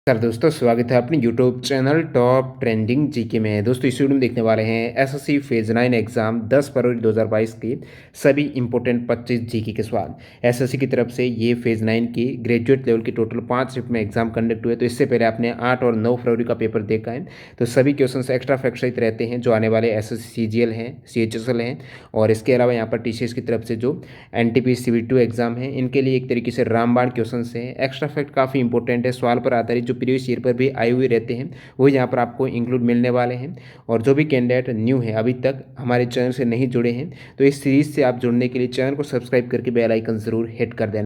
Sir दोस्तों, स्वागत है अपने YouTube channel top trending GK में। दोस्तों इस वीडियो में देखने वाले हैं एसएससी फेज 9 एग्जाम 10 फरवरी 2022 के सभी इंपॉर्टेंट 25 जीके के सवाल। एसएससी की तरफ से ये फेज 9 की ग्रेजुएट लेवल की टोटल 5 शिफ्ट में एग्जाम कंडक्ट हुए। तो इससे पहले आपने 8 और 9 फरवरी का पेपर देखा है। तो सभी क्वेश्चन एक्स्ट्रा फैक्ट सहित रहते हैं जो आने वाले एसएससी सीजीएल हैं, सीएचएसएल हैं, और इसके अलावा यहाँ पर टीसीएस की तरफ से जो एनटीपीसी सीबी2 एग्जाम है इनके लिए एक तरीके से रामबाण क्वेश्चन हैं। एक्स्ट्रा फैक्ट काफ़ी इंपॉर्टेंट है, सवाल पर आधारित जो प्रीवियस ईयर पर भी आए हुए रहते हैं वो यहाँ पर आपको इंक्लूड मिलने वाले हैं। और जो भी कैंडिडेट न्यू है, अभी तक हमारे चैनल से नहीं जुड़े हैं, तो इस सीरीज़ से आप जुड़ने के लिए चैनल को सब्सक्राइब करके बेल आइकन ज़रूर हिट कर देना।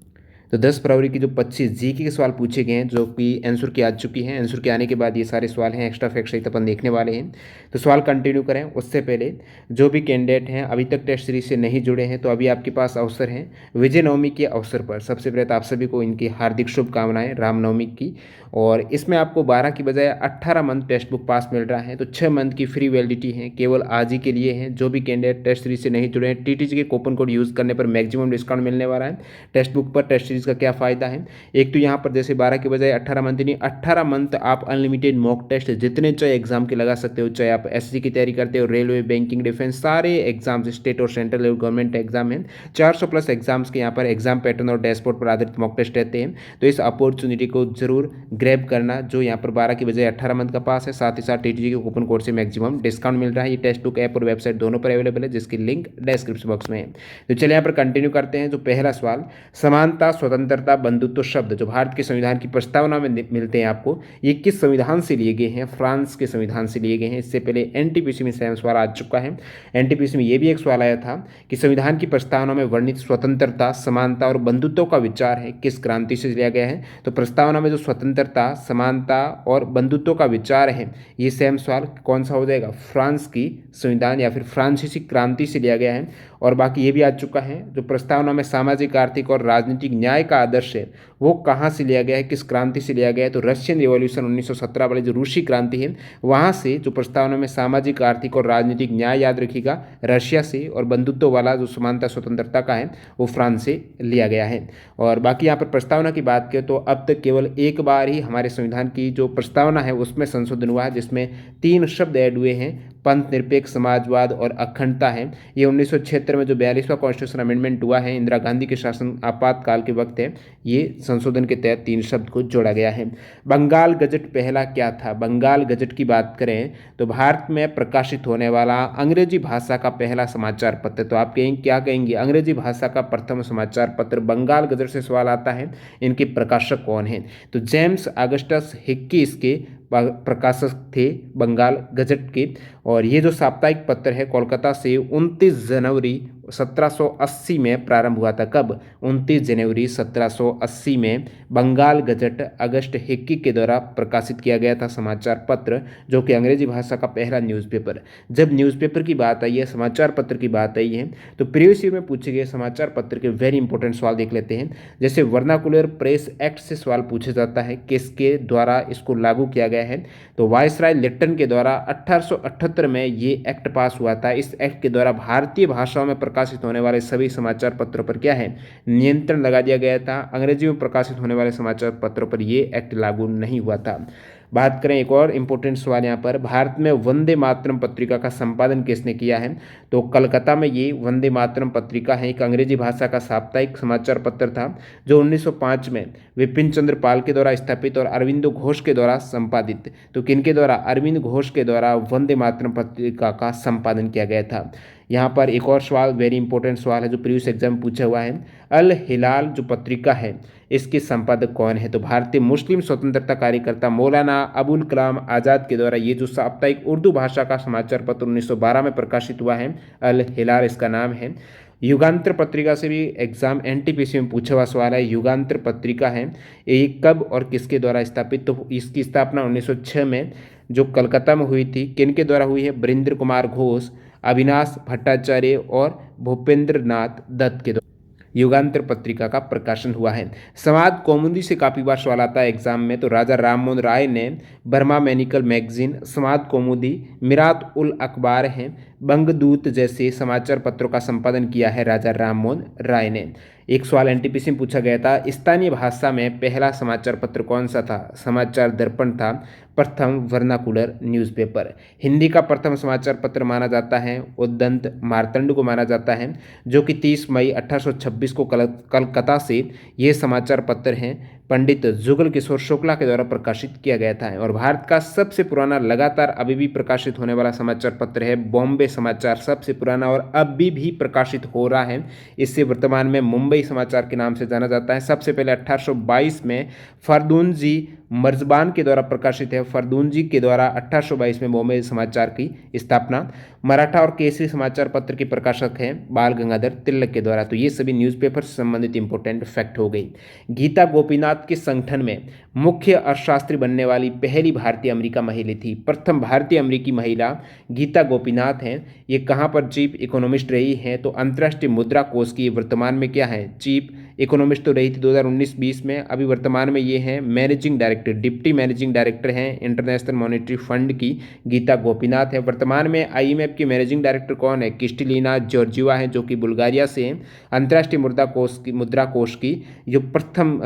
तो 10 फरवरी की जो 25 जीके के सवाल पूछे गए हैं जो कि आंसर की आ चुकी हैं, आंसर के आने के बाद ये सारे सवाल हैं एक्स्ट्रा फैक्ट सहित अपन देखने वाले हैं। तो सवाल कंटिन्यू करें उससे पहले जो भी कैंडिडेट हैं अभी तक टेस्ट सीरीज से नहीं जुड़े हैं तो अभी आपके पास अवसर है। विजय नवमी के अवसर पर सबसे पहले तो आप सभी को इनकी हार्दिक शुभकामनाएं रामनवमी की। और इसमें आपको 12 की बजाय 18 मंथ टेक्स्ट बुक पास मिल रहा है। तो 6 मंथ की फ्री वैलिडिटी है, केवल आज ही के लिए है। जो भी कैंडिडेट टेस्ट सीरीज से नहीं जुड़े हैं, टीटीजी के कूपन कोड यूज़ करने पर मैक्सिमम डिस्काउंट मिलने वाला है। टेक्स्ट बुक पर टेस्ट सीरीज का क्या फ़ायदा है, एक तो यहाँ पर जैसे 12 के बजाय 18 मंथ, नहीं 18 मंथ आप अनलिमिटेड मॉक टेस्ट जितने चाहे एग्जाम के लगा सकते हो। चाहे आप एसएससी की तैयारी करते हो, रेलवे, बैंकिंग, डिफेंस, सारे एग्जाम्स स्टेट और सेंट्रल लेवल गवर्नमेंट एग्जाम है। 400 प्लस एग्जाम्स के यहाँ पर एग्जाम पैटर्न और डैशबोर्ड पर आधारित मॉक टेस्ट रहते हैं। तो इस अपॉर्चुनिटी को जरूर ग्रैब करना। जो यहाँ पर 12 की बजाय 18 मंथ का पास है, साथ ही साथ टीटीजी के कूपन कोड से मैक्सिमम डिस्काउंट मिल रहा है। ये टेक्स्ट बुक ऐप और वेबसाइट दोनों पर अवेलेबल है, जिसकी लिंक डिस्क्रिप्शन बॉक्स में है। तो चलिए यहाँ पर कंटिन्यू करते हैं। जो पहला सवाल, समानता, स्वतंत्रता, बंधुत्व शब्द जो भारत के संविधान की प्रस्तावना में मिलते हैं आपको, ये किस संविधान से लिए गए हैं? फ्रांस के संविधान से लिए गए हैं। इससे पहले एनटीपीसी में सेम सवाल आ चुका है। एनटीपीसी में ये भी एक सवाल आया था कि संविधान की प्रस्तावना में वर्णित स्वतंत्रता, समानता और बंधुत्व का विचार है किस क्रांति से लिया गया है? तो प्रस्तावना में जो स्वतंत्रता, समानता और बंधुत्व का विचार है, ये सेम सवाल कौन सा हो जाएगा? फ्रांस की संविधान या फिर फ्रांसीसी क्रांति से लिया गया है। और बाकी ये भी आ चुका है जो प्रस्तावना में सामाजिक, आर्थिक और राजनीतिक न्याय का आदर्श है वो कहाँ से लिया गया है, किस क्रांति से लिया गया है? तो रशियन रिवॉल्यूशन 1917 वाली जो रूसी क्रांति है वहाँ से जो प्रस्तावना में सामाजिक, आर्थिक और राजनीतिक न्याय, याद रखिएगा, रशिया से, और बंधुत्व वाला जो समानता स्वतंत्रता का है वो फ्रांस से लिया गया है। और बाकी यहाँ पर प्रस्तावना की बात करें तो अब तक केवल एक बार ही हमारे संविधान की जो प्रस्तावना है उसमें संशोधन हुआ है, जिसमें 3 शब्द ऐड हुए हैं, पंथ निरपेक्ष, समाजवाद और अखंडता है। ये 1976 में जो 42वां कॉन्स्टिट्यूशन अमेंडमेंट हुआ है, इंदिरा गांधी के शासन आपातकाल के वक्त है, ये संशोधन के तहत 3 शब्द को जोड़ा गया है। बंगाल गजट पहला क्या था? बंगाल गजट की बात करें तो भारत में प्रकाशित होने वाला अंग्रेजी भाषा का पहला समाचार पत्र। तो आप कहेंगे क्या कहेंगे? अंग्रेजी भाषा का प्रथम समाचार पत्र बंगाल गजट से सवाल आता है। इनके प्रकाशक कौन है? तो जेम्स ऑगस्टस हिक्की इसके प्रकाशक थे बंगाल गजट के। और ये जो साप्ताहिक पत्र है कोलकाता से 29 जनवरी 1780 में प्रारंभ हुआ था। कब? 29 जनवरी 1780 में बंगाल गजट अगस्त हिक्की के द्वारा प्रकाशित किया गया था समाचार पत्र, जो कि अंग्रेजी भाषा का पहला न्यूज़पेपर। जब न्यूज़पेपर की बात आई है, समाचार पत्र की बात आई है, तो प्रीवियस ईयर में पूछे गए समाचार पत्र के वेरी इंपॉर्टेंट सवाल देख लेते हैं। जैसे वर्नाकुलर प्रेस एक्ट से सवाल पूछा जाता है, किसके द्वारा इसको लागू किया गया है? तो वायसराय लिट्टन के द्वारा 1878 में ये एक्ट पास हुआ था। इस एक्ट के द्वारा भारतीय भाषाओं में प्रकाशित होने वाले सभी समाचार पत्रों पर क्या है? नियंत्रण लगा दिया गया था। अंग्रेजी में प्रकाशित होने वाले समाचार पत्रों पर यह एक्ट लागू नहीं हुआ था। बात करें एक और इम्पोर्टेंट सवाल यहाँ पर, भारत में वंदे मातरम पत्रिका का संपादन किसने किया है? तो कलकत्ता में ये वंदे मातरम पत्रिका है, एक अंग्रेजी भाषा का साप्ताहिक समाचार पत्र था जो 1905 में विपिन चंद्र पाल के द्वारा स्थापित और अरविंदो घोष के द्वारा संपादित। तो किनके द्वारा? अरविंद घोष के द्वारा वंदे मातरम पत्रिका का संपादन किया गया था। यहाँ पर एक और सवाल, वेरी इंपॉर्टेंट सवाल है जो प्रीवियस एग्जाम पूछा हुआ है। अल हिलाल जो पत्रिका है इसके संपादक कौन है? तो भारतीय मुस्लिम स्वतंत्रता कार्यकर्ता मौलाना अबुल कलाम आज़ाद के द्वारा ये जो साप्ताहिक उर्दू भाषा का समाचार पत्र 1912 में प्रकाशित हुआ है, अल हिलाल इसका नाम है। युगांतर पत्रिका से भी एग्जाम एनटीपीसी में पूछा हुआ सवाल है। युगांतर पत्रिका है ये कब और किसके द्वारा स्थापित? तो इसकी स्थापना 1906 में जो कलकत्ता में हुई थी, किनके द्वारा हुई है? बरिंद्र कुमार घोष, अविनाश भट्टाचार्य और भूपेंद्र नाथ दत्त के द्वारा युगांतर पत्रिका का प्रकाशन हुआ है। समाज कौमुदी से काफ़ी बार सवाल आता है एग्जाम में। तो राजा राममोहन राय ने बर्मा मैनिकल मैगजीन, समाज कौमुदी, मिरात उल अखबार हैं, बंगदूत जैसे समाचार पत्रों का संपादन किया है राजा राममोहन राय ने। एक सवाल एनटीपीसी में पूछा गया था, स्थानीय भाषा में पहला समाचार पत्र कौन सा था? समाचार दर्पण था प्रथम वर्नाकुलर न्यूज़पेपर। हिंदी का प्रथम समाचार पत्र माना जाता है उद्दंत मार्तंड को माना जाता है, जो कि 30 मई 1826 को कलकत्ता से ये समाचार पत्र हैं पंडित जुगल किशोर शुक्ला के द्वारा प्रकाशित किया गया था। और भारत का सबसे पुराना लगातार अभी भी प्रकाशित होने वाला समाचार पत्र है बॉम्बे समाचार, सबसे पुराना और अभी भी प्रकाशित हो रहा है। इससे वर्तमान में मुंबई समाचार के नाम से जाना जाता है। सबसे पहले 1822 में फरदूनजी मर्जबान के द्वारा प्रकाशित है। फरदूनजी के द्वारा 1822 में बॉम्बे समाचार की स्थापना। मराठा और केसरी समाचार पत्र के प्रकाशक हैं बाल गंगाधर तिलक के द्वारा। तो ये सभी न्यूज़पेपर से संबंधित इंपॉर्टेंट फैक्ट हो गई। गीता गोपीनाथ के संगठन में मुख्य अर्थशास्त्री बनने वाली पहली भारतीय अमेरिका महिला थी। प्रथम भारतीय अमेरिकी महिला गीता गोपीनाथ हैं। ये कहाँ पर चीफ इकोनॉमिस्ट रही हैं? तो अंतर्राष्ट्रीय मुद्रा कोष की वर्तमान में क्या है? चीफ इकोनॉमिस्ट तो रही थी 2019-20 में। अभी वर्तमान में ये हैं managing director, deputy managing director हैं इंटरनेशनल मॉनेटरी फंड की गीता गोपीनाथ है। वर्तमान में आईएमएफ की मैनेजिंग डायरेक्टर कौन है? क्रिस्टलिना जॉर्जिवा है, जो कि बुल्गारिया से हैं। अंतर्राष्ट्रीय मुद्रा कोष की जो प्रथम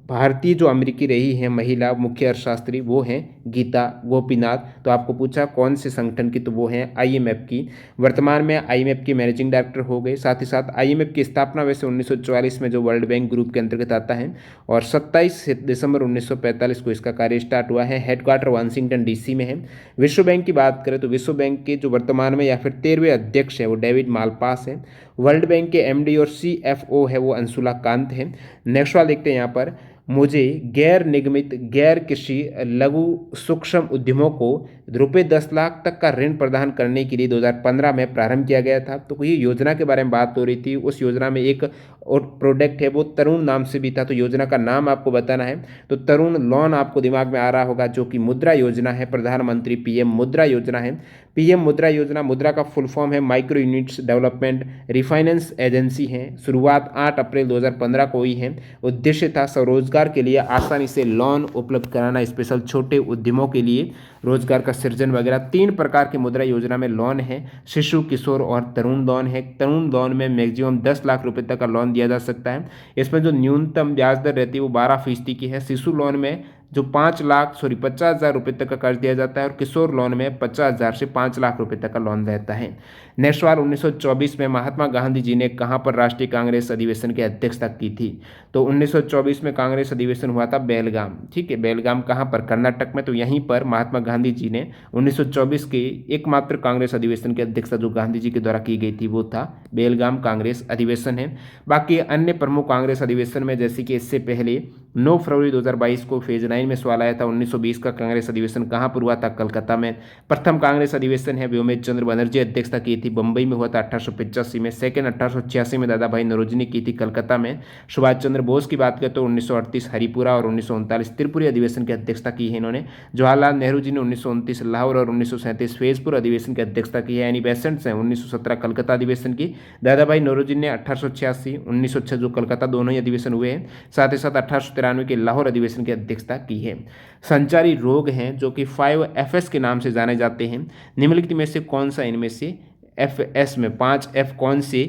भारतीय जो अमेरिकी रही है महिला मुख्य अर्थशास्त्री वो हैं गीता गोपीनाथ। तो आपको पूछा कौन से संगठन की, तो वो हैं आईएमएफ की। वर्तमान में आईएमएफ की मैनेजिंग डायरेक्टर हो गए। साथ ही साथ आईएमएफ की स्थापना वैसे 1944 में जो वर्ल्ड बैंक ग्रुप के अंतर्गत आता है, और 27 दिसंबर 1945 को इसका कार्य स्टार्ट हुआ है। हेडक्वार्टर वाशिंगटन डीसी में है। विश्व बैंक की बात करें तो विश्व बैंक के जो वर्तमान में या फिर 13वें अध्यक्ष है वो डेविड मालपास है। वर्ल्ड बैंक के एमडी और सीएफओ है वो अंशुला कांत है। नेक्स्ट वाला देखते हैं यहाँ पर, मुझे गैर निगमित गैर कृषि लघु सूक्ष्म उद्यमों को रुपये 10 लाख तक का ऋण प्रदान करने के लिए 2015 में प्रारंभ किया गया था। तो ये योजना के बारे में बात हो रही थी। उस योजना में एक और प्रोडक्ट है वो तरुण नाम से भी था। तो योजना का नाम आपको बताना है। तो तरुण लोन आपको दिमाग में आ रहा होगा, जो कि मुद्रा योजना है, प्रधानमंत्री पीएम मुद्रा योजना है। पीएम मुद्रा योजना, मुद्रा का फुल फॉर्म है micro units development refinance agency है। शुरुआत 8 अप्रैल 2015 को हुई है। उद्देश्य था स्वरोजगार के लिए आसानी से लोन उपलब्ध कराना, स्पेशल छोटे उद्यमों के लिए रोजगार का सृजन वगैरह। 3 प्रकार की मुद्रा योजना में लोन है, शिशु किशोर और तरुण लोन है। तरुण लोन में मैक्सिमम 10 लाख रुपए तक का लोन दिया जा सकता है। इसमें जो न्यूनतम ब्याज दर रहती है वो 12% की है। शिशु लोन में जो 50,000 रुपये तक का कर्ज दिया जाता है, और किशोर लोन में 50,000 से 5 लाख रुपए तक का लोन रहता है। नेक्स्ट सवाल, 1924 में महात्मा गांधी जी ने कहाँ पर राष्ट्रीय कांग्रेस अधिवेशन की अध्यक्षता की थी? तो 1924 में कांग्रेस अधिवेशन हुआ था बेलगाम। ठीक है, बेलगाम कहाँ पर? कर्नाटक में। तो यहीं पर महात्मा गांधी जी ने 1924 के एकमात्र कांग्रेस अधिवेशन की अध्यक्षता जो गांधी जी के द्वारा की गई थी वो था बेलगाम कांग्रेस अधिवेशन है। बाकी अन्य प्रमुख कांग्रेस अधिवेशन में, जैसे कि इससे पहले 9 फरवरी 2022 को फेज 9 में सवाल आया था, 1920 का कांग्रेस अधिवेशन कहाँ पर हुआ था? कलकत्ता में। प्रथम कांग्रेस अधिवेशन है व्योमेश चंद्र बनर्जी अध्यक्षता की थी, बंबई में हुआ था 1885 में। सेकंड 1886 में दादा भाई नौरोजी ने की थी कलकत्ता में। सुभाष चंद्र बोस की बात करें तो 1938 हरिपुरा और 1939 त्रिपुरी अधिवेशन की अध्यक्षता की है इन्होंने। जवाहरलाल नेहरू जी ने 1929 लाहौर और 1937 फैजपुर अधिवेशन की अध्यक्षता की है। एनी बेसेंट ने 1917 कलकत्ता अधिवेशन की। दादा भाई नौरोजी ने 1886 1906 जो कलकत्ता दोनों ही अधिवेशन हुए हैं। साथ ही साथ 1893 के लाहौर अधिवेशन की अध्यक्षता की है। संचारी रोग हैं जो कि 5FS के नाम से जाने जाते हैं। निम्नलिखित में से कौन सा इनमें से FS में 5F कौन से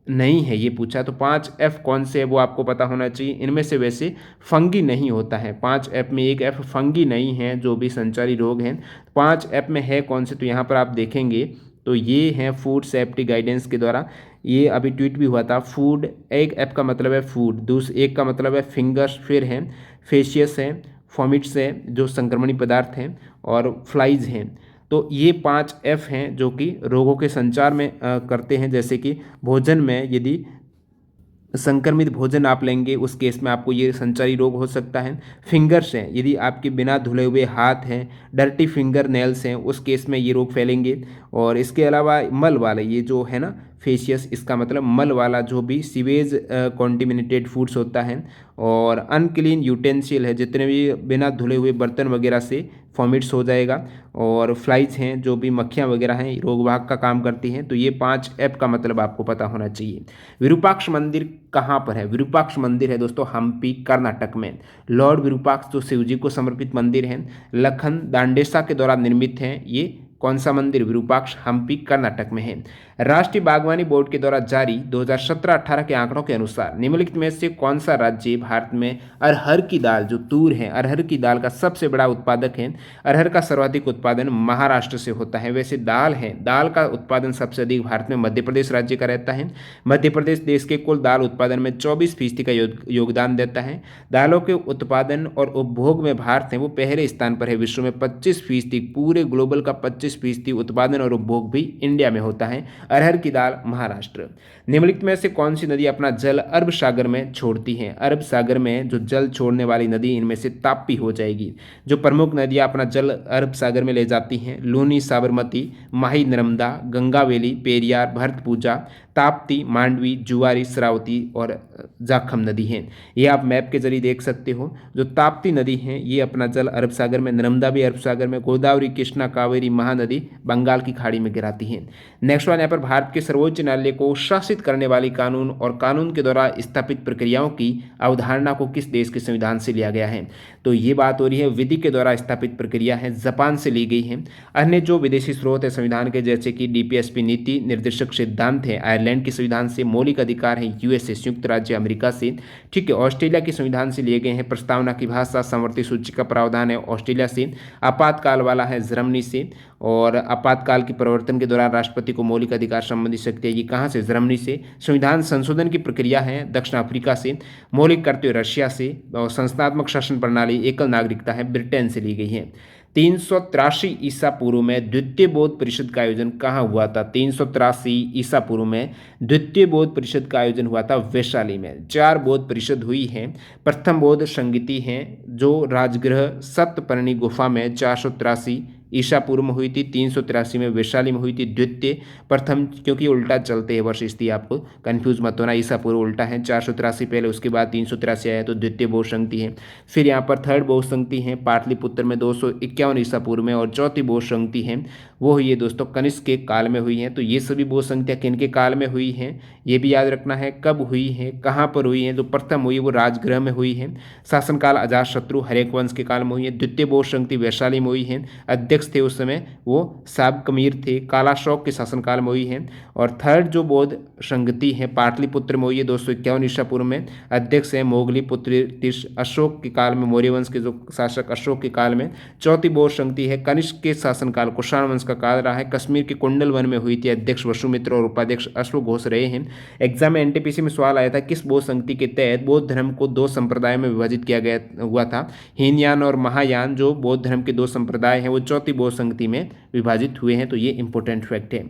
नहीं है, ये पूछा। तो 5F कौन से है वो आपको पता होना चाहिए। इनमें से वैसे फंगी नहीं होता है। 5F में एक F फंगी नहीं है जो भी संचारी रोग हैं। 5F में है कौन से? तो यहाँ पर आप देखेंगे तो ये हैं फूड सेफ्टी गाइडेंस के द्वारा। ये अभी ट्वीट भी हुआ था। फूड, एक F का मतलब है फूड, एक का मतलब है फिंगर्स, फिर है फेशियस है, फॉमिट्स है जो संक्रमणी पदार्थ हैं, और फ्लाइज हैं। तो ये 5F हैं जो कि रोगों के संचार में करते हैं। जैसे कि भोजन में यदि संक्रमित भोजन आप लेंगे उस केस में आपको ये संचारी रोग हो सकता है। फिंगर्स हैं, यदि आपके बिना धुले हुए हाथ हैं, डर्टी फिंगर नेल्स हैं, उस केस में ये रोग फैलेंगे। और इसके अलावा मल वाले, ये जो है ना फेशियस, इसका मतलब मल वाला जो भी सीवेज कॉन्टिमिनेटेड फूड्स होता है, और अनक्लीन यूटेंसिल है, जितने भी बिना धुले हुए बर्तन वगैरह से फॉमिट्स हो जाएगा। और फ्लाइज हैं जो भी मक्खियाँ वगैरह हैं, रोगवाहक का काम करती हैं। तो ये 5F का मतलब आपको पता होना चाहिए। विरूपाक्ष मंदिर कहाँ पर है? विरूपाक्ष मंदिर है दोस्तों हम्पी कर्नाटक में। लॉर्ड विरूपाक्ष जो शिव जी को समर्पित मंदिर है, लखन दांडेसा के द्वारा निर्मित हैं। ये कौन सा मंदिर? विरूपाक्ष हम्पी कर्नाटक में है। राष्ट्रीय बागवानी बोर्ड के द्वारा जारी 2017-18 के आंकड़ों के अनुसार निम्नलिखित में से कौन सा राज्य भारत में अरहर की दाल, जो तूर है, अरहर की दाल का सबसे बड़ा उत्पादक है? अरहर का सर्वाधिक उत्पादन महाराष्ट्र से होता है। वैसे दाल है, दाल का उत्पादन सबसे अधिक भारत में मध्य प्रदेश राज्य का रहता है। मध्य प्रदेश देश के कुल दाल उत्पादन में 24% का योगदान देता है। दालों के उत्पादन और उपभोग में भारत है वो पहले स्थान पर है। विश्व में 25%, पूरे ग्लोबल का 25% उत्पादन और उपभोग भी इंडिया में होता है। अरहर की दाल महाराष्ट्र। निम्नलिखित में से कौन सी नदी अपना जल अरब सागर में छोड़ती है? अरब सागर में जो जल छोड़ने वाली नदी इनमें से ताप्ती हो जाएगी। जो प्रमुख नदियां अपना जल अरब सागर में ले जाती हैं, लूनी, साबरमती, माही, नर्मदा, गंगावेली, पेरियार, भरतपूजा, ताप्ती, मांडवी, जुआरी, श्रावती और जाखम नदी हैं। ये आप मैप के जरिए देख सकते हो। जो ताप्ती नदी है ये अपना जल अरब सागर में, नर्मदा भी अरब सागर में, गोदावरी, कृष्णा, कावेरी, महानदी बंगाल की खाड़ी में गिराती हैं। नेक्स्ट वन यहाँ पर भारत के सर्वोच्च न्यायालय को शासित करने वाली कानून और कानून के द्वारा स्थापित प्रक्रियाओं की अवधारणा को किस देश के संविधान से लिया गया है? तो ये बात हो रही है विधि के द्वारा स्थापित प्रक्रिया है, जापान से ली गई है। अन्य जो विदेशी स्रोत है संविधान के, जैसे कि डीपीएसपी नीति निर्देशक सिद्धांत है आयरलैंड के संविधान से, मौलिक अधिकार है यूएसए संयुक्त राज्य अमेरिका से, ठीक है, ऑस्ट्रेलिया के संविधान से लिए गए हैं। प्रस्तावना की भाषा समवर्ती सूची का प्रावधान है ऑस्ट्रेलिया से। आपातकाल वाला है जर्मनी से। और आपातकाल के परिवर्तन के दौरान राष्ट्रपति को मौलिक अधिकार संबंधी शक्ति है, ये कहाँ से? जर्मनी से। संविधान संशोधन की प्रक्रिया है दक्षिण अफ्रीका से। मौलिक कर्तव्य रशिया से। और संस्थात्मक शासन प्रणाली एकल नागरिकता है ब्रिटेन से ली गई है। 383 ईसा पूर्व में द्वितीय बौद्ध परिषद का आयोजन कहाँ हुआ था? 383 ईसा पूर्व में द्वितीय बौद्ध परिषद का आयोजन हुआ था वैशाली में। 4 बौद्ध परिषद हुई है। प्रथम बौद्ध संगति है जो राजगृह सप्तपर्णी गुफा में 483 ईसा पूर्व में हुई थी। 383 में वैशाली में हुई थी। द्वितीय, प्रथम क्योंकि उल्टा चलते हैं वर्ष, इसलिए आपको कंफ्यूज मत होना, ईसा पूर्व उल्टा है। 483 पहले, उसके बाद 383 आया तो द्वितीय बौद्ध संगति है। फिर यहाँ पर थर्ड बौद्ध संगति है पाटलिपुत्र में 251 ईसा पूर्व में। और चौथी बौद्ध संगति है वो हुई है दोस्तों कनिष्क के काल में हुई है। तो ये सभी बौद्ध संगतियाँ किनके काल में हुई हैं ये भी याद रखना है, कब हुई है, कहाँ पर हुई है। जो प्रथम हुई वो राजगृह में हुई है। शासनकाल अजातशत्रु हरेक वंश के काल में हुई है। द्वितीय बौद्ध संगति वैशाली में हुई है। अध्यक्ष थे उस समय वो साब कमीर थे, कालाशोक के शासनकाल में हुई है। और थर्ड जो बौद्ध संगति है पाटलिपुत्र में हुई है 251 ईसा पूर्व में। अध्यक्ष है मोगली पुत्र अशोक के काल में, मौर्य वंश के जो शासक अशोक के काल में। चौथी बौद्ध संगति है कनिष्क के शासनकाल, कुषाण वंश का काल रहा है। कश्मीर के कुंडल वन में हुई थी। अध्यक्ष वसुमित्र और उपाध्यक्ष अश्वघोष रहे हैं। एग्जाम में एनटीपीसी में सवाल आया था किस बौद्ध संगति के तहत बौद्ध धर्म को 2 संप्रदायों में विभाजित किया गया हुआ था? हीनयान और महायान जो बौद्ध धर्म के 2 संप्रदाय हैं वो चौथी बौद्ध संगति में विभाजित हुए हैं। तो ये इंपॉर्टेंट फैक्ट है।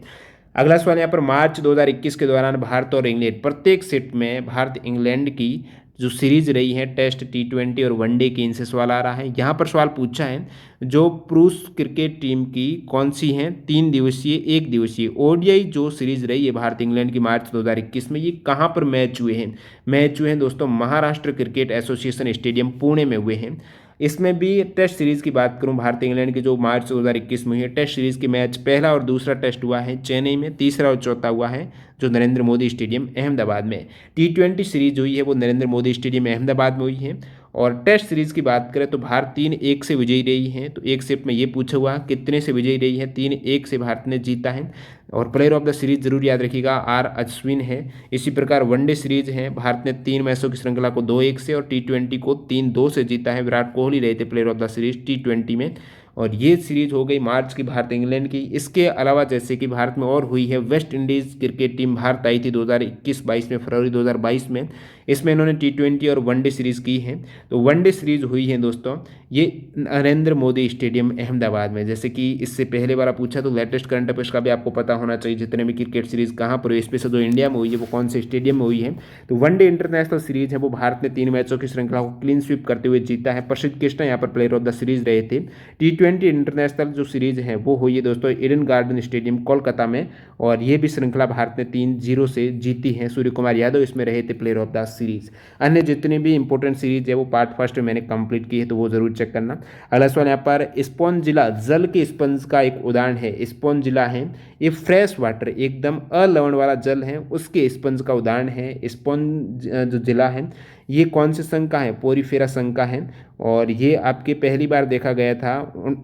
अगला सवाल यहाँ पर मार्च 2021 के दौरान भारत और इंग्लैंड प्रत्येक सेट में भारत इंग्लैंड की जो सीरीज रही है टेस्ट, T20 और वनडे की, इनसे सवाल आ रहा है। यहाँ पर सवाल पूछा है जो पुरुष क्रिकेट टीम की कौन सी हैं 3 दिवसीय 1 दिवसीय ओडीआई जो सीरीज रही है भारत इंग्लैंड की मार्च 2021 में, ये कहाँ पर मैच हुए हैं? मैच हुए हैं दोस्तों Maharashtra cricket association stadium Pune में हुए हैं। इसमें भी टेस्ट सीरीज़ की बात करूं भारत इंग्लैंड की जो मार्च 2021 में हुई है टेस्ट सीरीज़ के मैच, पहला और दूसरा टेस्ट हुआ है चेन्नई में, तीसरा और चौथा हुआ है जो नरेंद्र मोदी स्टेडियम अहमदाबाद में। T20 सीरीज हुई है वो नरेंद्र मोदी स्टेडियम अहमदाबाद में हुई है। और टेस्ट सीरीज़ की बात करें तो भारत 3-1 से विजयी रही है। तो एक सेट में ये पूछा हुआ कितने से विजयी रही है? 3-1 से भारत ने जीता है। और प्लेयर ऑफ द सीरीज जरूर याद रखिएगा आर अश्विन है। इसी प्रकार वनडे सीरीज है, भारत ने 3 मैचों की श्रृंखला को 2-1 से और T20 को 3-2 से जीता है। विराट कोहली रहे थे player of the series T20 में। और ये सीरीज हो गई मार्च की भारत इंग्लैंड की। इसके अलावा जैसे कि भारत में और हुई है West Indies cricket team Bharat आई थी 2021-22 में, फरवरी 2022 में। इसमें इन्होंने T20 और वनडे सीरीज़ की है। तो वनडे सीरीज़ हुई है दोस्तों ये नरेंद्र मोदी स्टेडियम अहमदाबाद में। जैसे कि इससे पहले वाला पूछा तो लेटेस्ट करंट अफेयर्स का भी आपको पता होना चाहिए जितने भी क्रिकेट सीरीज़ कहाँ पर हुई, स्पेशल जो इंडिया में हुई है वो कौन से स्टेडियम में हुई है। तो वनडे इंटरनेशनल सीरीज है वो भारत ने 3 मैचों की श्रृंखला को क्लीन स्वीप करते हुए जीता है। प्रसिद्ध कृष्णा यहाँ पर प्लेयर ऑफ द सीरीज रहे थे। T20 इंटरनेशनल जो सीरीज है वो हुई है दोस्तों ईडन गार्डन स्टेडियम कोलकाता में। और ये भी श्रृंखला भारत ने 3-0 से जीती है। सूर्य कुमार यादव इसमें रहे थे प्लेयर ऑफ द सीरीज। अन्य जितनी भी इंपॉर्टेंट सीरीज है वो पार्ट फर्स्ट में मैंने कंप्लीट की है तो वो जरूर चेक करना। अगला सवाल यहाँ पर स्पॉन्ज जिला जल के स्पंज का एक उदाहरण है। स्पॉन्ज जिला है ये फ्रेश वाटर एकदम अलवण वाला जल है उसके स्पंज का उदाहरण है। स्पॉन्ज जो जिला है ये कौन से संघ का है? पोरीफेरा संघ का है। और ये आपके पहली बार देखा गया था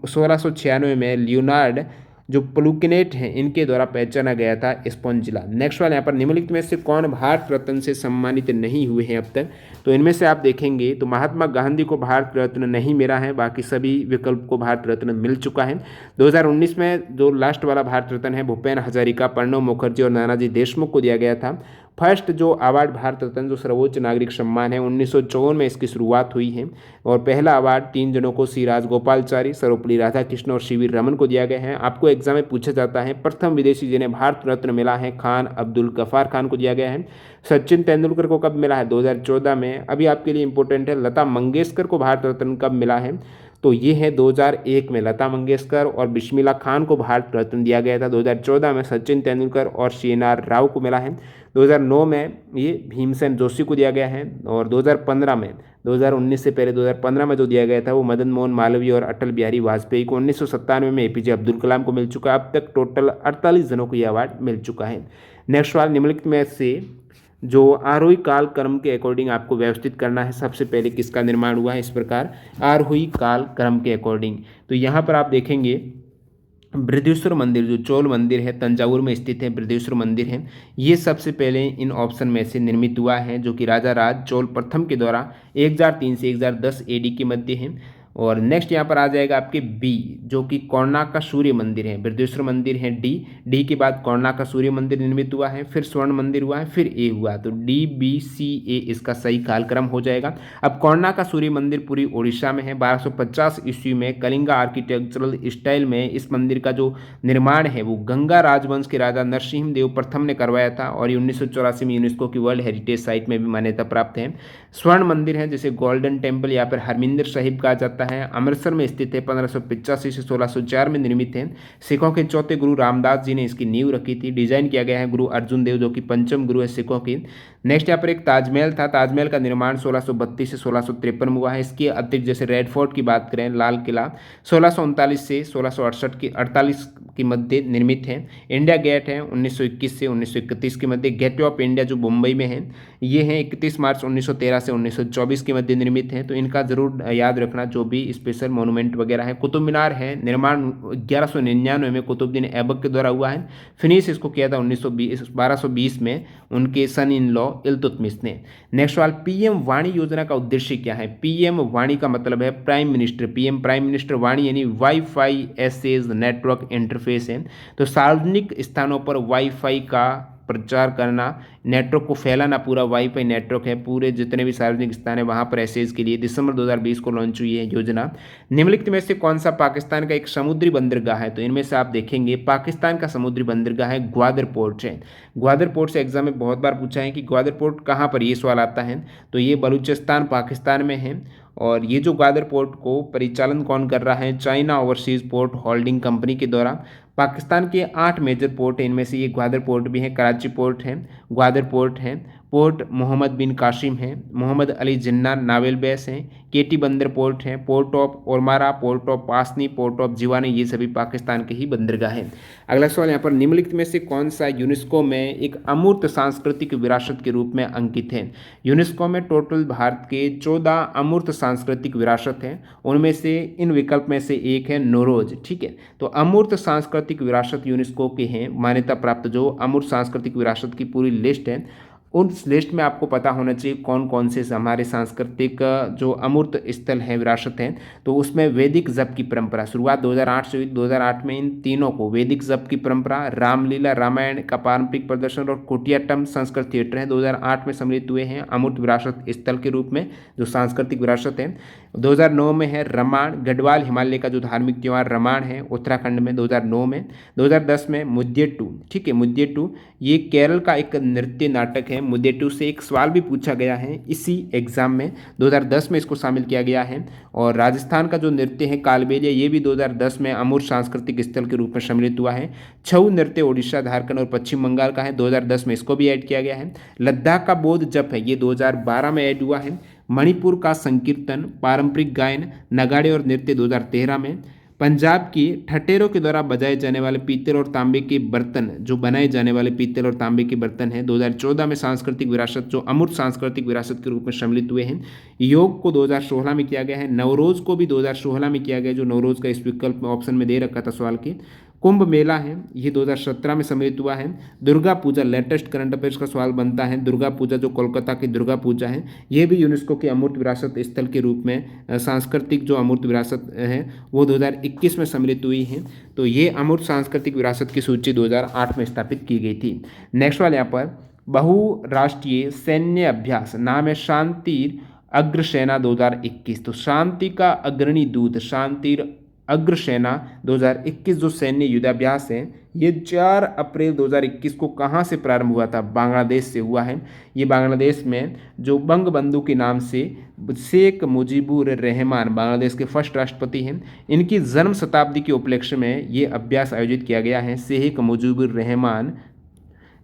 1696 में लियोनार्ड जो प्लूकेनेट हैं इनके द्वारा पहचाना गया था स्पॉन जिला। नेक्स्ट वाला यहाँ पर निम्नलिखित में से कौन भारत रत्न से सम्मानित नहीं हुए हैं अब तक, तो इनमें से आप देखेंगे तो महात्मा गांधी को भारत रत्न नहीं मिला है, बाकी सभी विकल्प को भारत रत्न मिल चुका है। 2019 में जो लास्ट वाला भारत रत्न है भूपेन हजारिका, प्रणब मुखर्जी और नानाजी देशमुख को दिया गया था। फर्स्ट जो अवार्ड भारत रत्न जो सर्वोच्च नागरिक सम्मान है 1954 में इसकी शुरुआत हुई है और पहला अवार्ड 3 जनों को सी राजगोपालचारी, सर्वपल्ली राधाकृष्ण और सी वी रमन को दिया गया है। आपको एग्जाम में पूछा जाता है प्रथम विदेशी जिन्हें भारत रत्न मिला है खान अब्दुल गफ्फार खान को दिया गया है। सचिन तेंदुलकर को कब मिला है 2014 में। अभी आपके लिए इंपॉर्टेंट है लता मंगेशकर को भारत रत्न कब मिला है, तो ये है 2001 में लता मंगेशकर और बिस्मिल्लाह खान को भारत रत्न दिया गया था। 2014 में सचिन तेंदुलकर और सीएनआर राव को मिला है। 2009 में ये भीमसेन जोशी को दिया गया है और 2015 में 2019 से पहले 2015 में जो दिया गया था वो मदन मोहन मालवीय और अटल बिहारी वाजपेयी को। 1997 में एपीजे अब्दुल कलाम को मिल चुका है। अब तक टोटल 48 जनों को यह अवार्ड मिल चुका है। नेक्स्ट सवाल निम्नलिखित में से जो आरोही काल क्रम के अकॉर्डिंग आपको व्यवस्थित करना है, सबसे पहले किसका निर्माण हुआ है इस प्रकार आरोही काल क्रम के अकॉर्डिंग, तो यहाँ पर आप देखेंगे बृहदीश्वर मंदिर जो चोल मंदिर है तंजावुर में स्थित है, बृहदीश्वर मंदिर है, ये सबसे पहले इन ऑप्शन में से निर्मित हुआ है जो कि राजा राज चोल प्रथम के द्वारा 1003 से 1010 एडी के मध्य है। और नेक्स्ट यहाँ पर आ जाएगा आपके बी जो कि कोणार्क का सूर्य मंदिर है, बृहदीश्वर मंदिर है डी के बाद कोणार्क का सूर्य मंदिर निर्मित हुआ है, फिर स्वर्ण मंदिर हुआ है, फिर ए हुआ, तो डी बी सी ए इसका सही कालक्रम हो जाएगा। अब कोणार्क का सूर्य मंदिर पूरी उड़ीसा में है। 1250 ईस्वी में कलिंगा आर्किटेक्चरल स्टाइल में इस मंदिर का जो निर्माण है वो गंगा राजवंश के राजा नरसिंह देव प्रथम ने करवाया था और ये 1984 में यूनेस्को की वर्ल्ड हेरिटेज साइट में भी मान्यता प्राप्त है। स्वर्ण मंदिर है जिसे गोल्डन टेम्पल या फिर हरमिंदर साहिब कहा जाता है, अमृतसर में स्थित है, 1585 से 1604 में निर्मित है। सिखों के चौथे गुरु रामदास जी ने इसकी नींव रखी थी। डिजाइन किया गया है गुरु अर्जुन देव जो कि पंचम गुरु है सिखों की। नेक्स्ट यहाँ पर एक ताजमहल था, ताजमहल का निर्माण 1632 से 1653 में हुआ है। इसके अतिरिक्त जैसे रेड फोर्ट की बात करें लाल किला 1639 से 1668 के मध्य निर्मित है। इंडिया गेट है 1921 से 1931 के मध्य। गेटवे ऑफ इंडिया जो मुंबई में है ये है 31 मार्च 1913 से 1924 के मध्य निर्मित है, तो इनका जरूर याद रखना जो भी स्पेशल मोनूमेंट वगैरह है। कुतुब मीनार है, निर्माण 1199 में कुतुबुद्दीन ऐबक के द्वारा हुआ है। फिनिश इसको किया था 1220 में उनके सन इन लॉ इल्तुतमिश ने। नेक्स्ट सवाल पीएम वाणी योजना का उद्देश्य क्या है। पीएम वाणी का मतलब है prime minister, PM prime minister वाणी यानी वाईफाई एसेज नेटवर्क इंटरफेस है, तो सार्वजनिक स्थानों पर वाईफाई का प्रचार करना, नेटवर्क को फैलाना, पूरा वाईफाई नेटवर्क है पूरे जितने भी सार्वजनिक स्थान है वहाँ पर एसेज के लिए दिसंबर 2020 को लॉन्च हुई है योजना। निम्नलिखित में से कौन सा पाकिस्तान का एक समुद्री बंदरगाह है, तो इनमें से आप देखेंगे पाकिस्तान का समुद्री बंदरगाह है ग्वादर पोर्ट है। ग्वादर पोर्ट से एग्जाम में बहुत बार पूछा है कि ग्वादर पोर्ट कहाँ पर, ये सवाल आता है, तो ये बलूचिस्तान पाकिस्तान में है। और ये जो ग्वादर पोर्ट को परिचालन कौन कर रहा है, China overseas port holding company के द्वारा। पाकिस्तान के 8 मेजर पोर्ट हैं, इनमें से ये ग्वादर पोर्ट भी है, कराची पोर्ट है, ग्वादर पोर्ट है, पोर्ट मोहम्मद बिन कासिम है, मोहम्मद अली जिन्ना नावेल बेस हैं, केटी बंदर पोर्ट है, port of Ormara, port of Pasni, port of Jiwani, ये सभी पाकिस्तान के ही बंदरगाह हैं। अगला सवाल यहाँ पर निम्नलिखित में से कौन सा यूनेस्को में एक अमूर्त सांस्कृतिक विरासत के रूप में अंकित है। यूनेस्को में टोटल भारत के 14 अमूर्त सांस्कृतिक विरासत हैं, उनमें से इन विकल्प में से एक है नौरोज। ठीक है, तो अमूर्त सांस्कृतिक विरासत यूनेस्को के हैं मान्यता प्राप्त जो अमूर्त सांस्कृतिक विरासत की पूरी लिस्ट है, उस लिस्ट में आपको पता होना चाहिए कौन कौन से हमारे सांस्कृतिक जो अमूर्त स्थल है विरासत है। तो उसमें वैदिक जप की परंपरा शुरुआत 2008 से हुई। 2008 में इन तीनों को वैदिक जप की परंपरा, रामलीला रामायण का पारंपरिक प्रदर्शन और कुटियाट्टम संस्कृत थिएटर है 2008 में सम्मिलित हुए हैं अमूर्त विरासत स्थल के रूप में जो सांस्कृतिक विरासत है। 2009 में है रामायण, गढ़वाल हिमालय का जो धार्मिक त्यौहार रामायण है उत्तराखंड में 2009 में। 2010 में मुद्देटू, ठीक है, मुद्देटू ये केरल का एक नृत्य नाटक है। मुद्देटू से एक सवाल भी पूछा गया है इसी एग्जाम में, 2010 में इसको शामिल किया गया है। और राजस्थान का जो नृत्य है कालबेलिया ये भी 2010 में अमूर्त सांस्कृतिक स्थल के रूप में सम्मिलित हुआ है। छऊ नृत्य ओडिशा, झारखंड और पश्चिम बंगाल का है, 2010 में इसको भी ऐड किया गया है। लद्दाख का बौद्ध जप है ये 2012 में ऐड हुआ है। मणिपुर का संकीर्तन, पारंपरिक गायन, नगाड़े और नृत्य 2013 में। पंजाब की ठटेरों के द्वारा बजाए जाने वाले पीतल और तांबे के बर्तन, जो बनाए जाने वाले पीतल और तांबे के बर्तन हैं 2014 में सांस्कृतिक विरासत जो अमूर्त सांस्कृतिक विरासत के रूप में सम्मिलित हुए हैं। योग को 2016 में किया गया है। नवरोज को भी 2016 में किया गया, जो नवरोज का इस विकल्प में ऑप्शन में दे रखा था सवाल के। कुंभ मेला है, ये 2017 में सम्मिलित हुआ है। Durga Puja, latest current affairs का सवाल बनता है। दुर्गा पूजा जो कोलकाता की दुर्गा पूजा है, ये भी यूनेस्को की अमूर्त विरासत स्थल के रूप में सांस्कृतिक जो अमूर्त विरासत है वो 2021 में सम्मिलित हुई है। तो ये अमूर्त सांस्कृतिक विरासत की सूची 2008 में स्थापित की गई थी। नेक्स्ट वाले यहाँ पर बहुराष्ट्रीय सैन्य अभ्यास, नाम है शांतिर अग्रसेना 2021। तो शांति का अग्रणी दूत शांतिर अग्रसेना 2021 जो सैन्य युद्धाभ्यास है, ये 4 अप्रैल 2021 को कहाँ से प्रारंभ हुआ था? बांग्लादेश से हुआ है। ये बांग्लादेश में जो बंगबंधु के नाम से शेख मुजीबुर रहमान बांग्लादेश के फर्स्ट राष्ट्रपति हैं, इनकी जन्म शताब्दी के उपलक्ष्य में ये अभ्यास आयोजित किया गया है। शेख मुजीबुर रहमान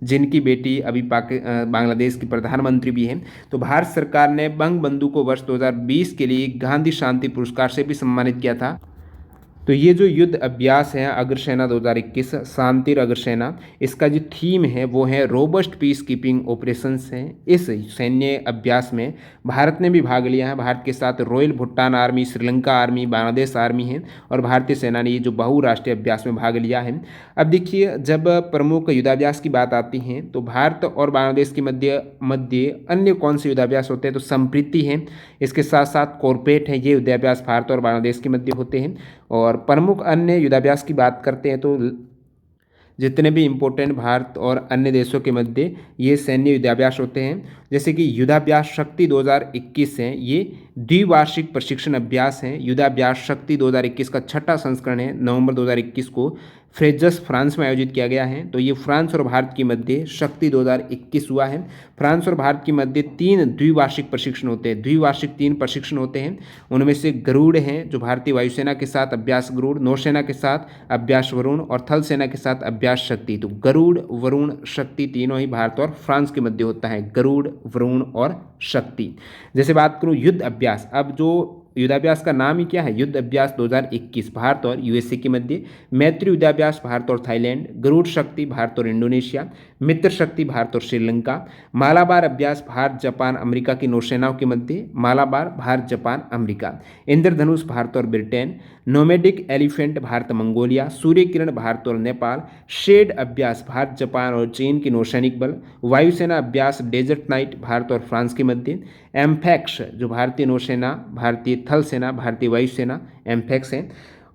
जिनकी बेटी अभी बांग्लादेश की प्रधानमंत्री भी हैं। तो भारत सरकार ने बंगबंधु को वर्ष 2020 के लिए गांधी शांति पुरस्कार से भी सम्मानित किया था। तो ये जो युद्ध अभ्यास है अग्रसेना 2021 शांतिर अग्रसेना, इसका जो थीम है वो है रोबस्ट पीस कीपिंग ऑपरेशंस है। इस सैन्य अभ्यास में भारत ने भी भाग लिया है। भारत के साथ royal Bhutan army, Sri Lanka army, Bangladesh army है और भारतीय सेना ने ये जो बहुराष्ट्रीय अभ्यास में भाग लिया है। अब देखिए, जब प्रमुख युद्धाभ्यास की बात आती है तो भारत और बांग्लादेश के मध्य अन्य कौन से युद्धाभ्यास होते हैं? तो संप्रीति है, इसके साथ साथ कॉर्पेट है। ये युद्धाभ्यास भारत और बांग्लादेश के मध्य होते हैं। और प्रमुख अन्य युद्धाभ्यास की बात करते हैं तो जितने भी इम्पोर्टेंट भारत और अन्य देशों के मध्य ये सैन्य युद्धाभ्यास होते हैं, जैसे कि युद्धाभ्यास शक्ति 2021 है, ये द्विवार्षिक प्रशिक्षण अभ्यास है। युद्धाभ्यास शक्ति 2021 का छठा संस्करण है। नवंबर 2021 को फ्रेजस फ्रांस में आयोजित किया गया है। तो ये फ्रांस और भारत के मध्य शक्ति 2021 हुआ है। फ्रांस और भारत के मध्य 3 द्विवार्षिक प्रशिक्षण होते हैं। द्विवार्षिक 3 प्रशिक्षण होते हैं। उनमें से गरुड़ हैं जो भारतीय वायुसेना के साथ अभ्यास गरुड़, नौसेना के साथ अभ्यास वरुण और थल सेना के साथ अभ्यास शक्ति। तो गरुड़, वरुण, शक्ति तीनों ही भारत और फ्रांस के मध्य होता है। गरुड़, वरुण और शक्ति। जैसे बात करूँ युद्ध अभ्यास, अब जो युद्धाभ्यास का नाम ही क्या है? युद्ध अभ्यास 2021 भारत और यूएसए के मध्य। मैत्री युद्धाभ्यास भारत और थाईलैंड। गरुड़ शक्ति भारत और इंडोनेशिया। मित्र शक्ति भारत और श्रीलंका। मालाबार अभ्यास भारत, जापान, अमेरिका की नौसेनाओं के मध्य। Malabar Bharat, Japan, America. इंद्रधनुष भारत और Britain. Nomadic elephant Bharat, Mongolia. Surya Kiran Bharat और नेपाल। शेड अभ्यास भारत, जापान और चीन की नौसैनिक बल। वायुसेना अभ्यास डेजर्ट नाइट भारत और फ्रांस के मध्य। एम्फैक्स जो भारतीय नौसेना, भारतीय थल सेना, भारतीय वायुसेना एम्फैक्स है।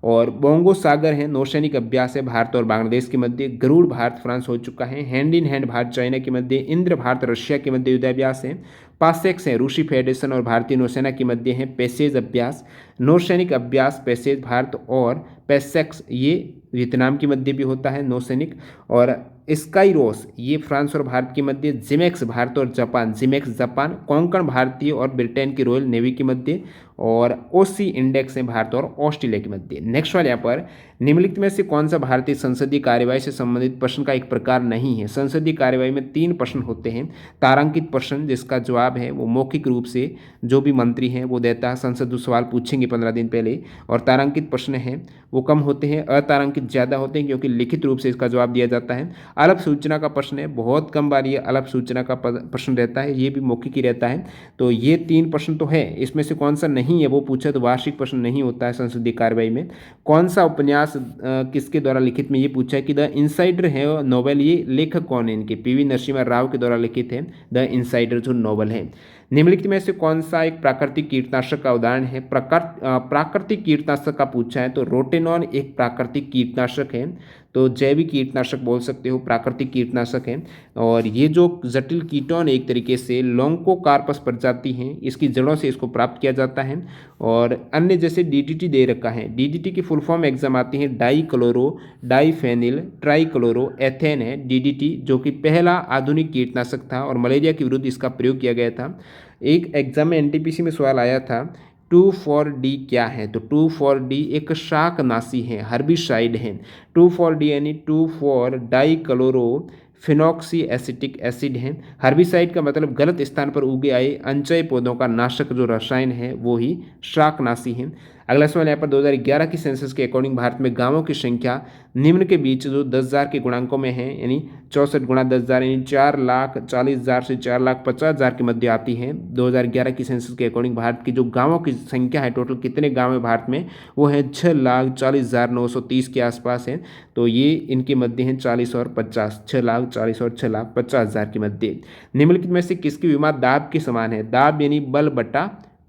और बोंगो सागर है, नौसैनिक अभ्यास है भारत और बांग्लादेश के मध्य। गरुड़ भारत फ्रांस हो चुका है। Hand in hand Bharat China के मध्य। इंद्र भारत रशिया के मध्य युद्धाभ्यास है। पासेक्स है, रूसी फेडरेशन और भारतीय नौसेना के मध्य है। पैसेज अभ्यास, नौसैनिक अभ्यास पैसेज भारत और पैसेक्स ये वियतनाम के मध्य भी होता है नौसैनिक। और स्काईरोस ये फ्रांस और भारत के मध्य। जिमेक्स भारत और जापान, जिमेक्स जापान। कोंकण भारतीय और ब्रिटेन की रॉयल नेवी के मध्य। और ओसी इंडेक्स है भारत और ऑस्ट्रेलिया के मध्य। नेक्स्ट वाले यहाँ पर निम्नलिखित में से कौन सा भारतीय संसदीय कार्यवाही से संबंधित प्रश्न का एक प्रकार नहीं है? संसदीय कार्यवाही में 3 प्रश्न होते हैं। तारांकित प्रश्न जिसका जवाब है वो मौखिक रूप से जो भी मंत्री हैं वो देता है, संसद जो सवाल पूछेंगे 15 दिन पहले। और तारांकित प्रश्न हैं वो कम होते हैं, अतारांकित ज़्यादा होते हैं क्योंकि लिखित रूप से इसका जवाब दिया जाता है। अल्प सूचना का प्रश्न है, बहुत कम बार ये अल्प सूचना का प्रश्न रहता है, ये भी मौखिक ही रहता है। तो ये 3 प्रश्न तो है, इसमें से कौन सा नहीं है वो पूछा तो वार्षिक प्रश्न नहीं होता है संसदीय कार्यवाही में। कौन सा उपन्यास किसके द्वारा लिखित में ये पूछा है कि द इनसाइडर है नोवेल, ये लेखक कौन है इनके? पीवी नरसिम्हा राव के द्वारा लिखित है द इनसाइडर जो नोवेल है। निम्नलिखित में से कौन सा एक प्राकृतिक कीटनाशक का उदाहरण है? प्राकृतिक कीटनाशक का पूछा है तो रोटेनॉन एक प्राकृतिक कीटनाशक है। तो जैविक कीटनाशक बोल सकते हो, प्राकृतिक कीटनाशक है। और ये जो जटिल कीटोन एक तरीके से लोंकोकार्पस प्रजाति हैं, इसकी जड़ों से इसको प्राप्त किया जाता है। और अन्य जैसे डीडीटी दे रखा है, डीडीटी की फुल फॉर्म एग्जाम आती है die chloro diphenyl trichloro ethane है डीडीटी, जो कि पहला आधुनिक कीटनाशक था और मलेरिया के विरुद्ध इसका प्रयोग किया गया था। एक एग्जाम में एनटीपीसी में सवाल आया था 2,4-D क्या है? तो 2,4-D एक शाकनाशी है, हर्बिसाइड है। 2,4-D यानी 2,4 डाईक्लोरो फिनॉक्सी एसिटिक एसिड है। हर्बिसाइड का मतलब गलत स्थान पर उगे आए अनचय पौधों का नाशक जो रसायन है वो ही शाकनाशी है। अगला सवाल यहाँ पर 2011 की सेंसस के अकॉर्डिंग भारत में गाँवों की संख्या निम्न के बीच जो 10,000 के गुणांकों में है, यानी 64 गुणा 10,000 यानी 4,40,000 से 4,50,000 के मध्य आती है। 2011 की सेंसस के अकॉर्डिंग भारत की जो गाँवों की संख्या है, टोटल कितने गाँव है भारत में, वो है 6,40,930 के आसपास है। तो ये इनके मध्य हैं 40 और 50, 6,40,000 और 6,50,000 के मध्य। निम्नलिखित में से किसकी विमा दाब के समान है? दाब यानी बल बटा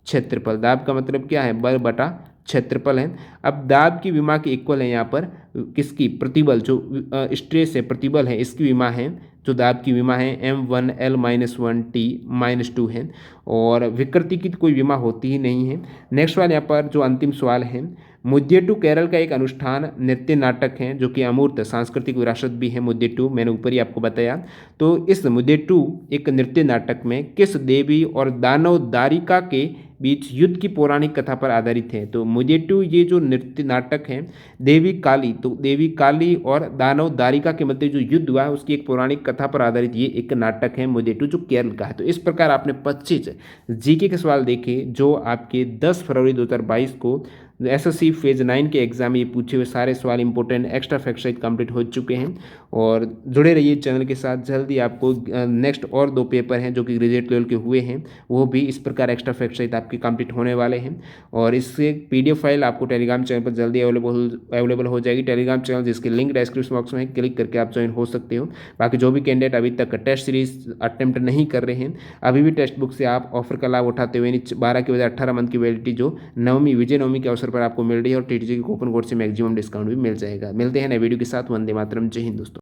क्षेत्रफल। दाब का मतलब क्या है? बल बटा क्षेत्रफल है। अब दाब की विमा के इक्वल है यहाँ पर किसकी? प्रतिबल, जो स्ट्रेस है, प्रतिबल है, इसकी विमा है, जो दाब की विमा है M1L-1T-2 है। और विकृति की कोई विमा होती ही नहीं है। नेक्स्ट सवाल यहाँ पर जो अंतिम सवाल है, मुद्देटू केरल का एक अनुष्ठान नृत्य नाटक है जो कि अमूर्त सांस्कृतिक विरासत भी है। मुद्देटू मैंने ऊपर ही आपको बताया। तो इस मुद्देटू एक नृत्य नाटक में किस देवी और दानव दारिका के बीच युद्ध की पौराणिक कथा पर आधारित है? तो मुद्देटू ये जो नृत्य नाटक है देवी काली, तो देवी काली और दानव दारिका के मध्य जो युद्ध हुआ है उसकी एक पौराणिक कथा पर आधारित ये एक नाटक है मुद्देटू, जो केरल का है। तो इस प्रकार आपने 25 जीके के सवाल देखे जो आपके 10 फरवरी 2022 को एसएससी फेज 9 के एग्जाम में ये पूछे हुए सारे सवाल इंपॉर्टेंट एक्स्ट्रा फैक्ट सहित कंप्लीट हो चुके हैं। और जुड़े रहिए चैनल के साथ, जल्दी आपको नेक्स्ट और 2 पेपर हैं जो कि ग्रेजुएट लेवल के हुए हैं, वो भी इस प्रकार एक्स्ट्रा फैक्ट सहित आपके कंप्लीट होने वाले हैं। और इससे पीडीएफ फाइल आपको टेलीग्राम चैनल पर जल्दी अवेलेबल हो जाएगी। टेलीग्राम चैनल जिसकी लिंक डिस्क्रिप्शन बॉक्स में है, क्लिक करके आप ज्वाइन हो सकते हो। बाकी जो भी कैंडिडेट अभी तक टेस्ट सीरीज अटेम्प्ट नहीं कर रहे हैं, अभी भी टेक्स्ट बुक से आप ऑफर का लाभ उठाते हुए 12 के बजाय 18 मंथ की वैलिडिटी जो नवमी विजय नवमी के अवसर पर आपको मिल रही है, और टीटीजे के कूपन कोड से मैक्सिमम डिस्काउंट भी मिल जाएगा। मिलते हैं नए वीडियो के साथ। वंदे मातरम। जय हिंद दोस्तों।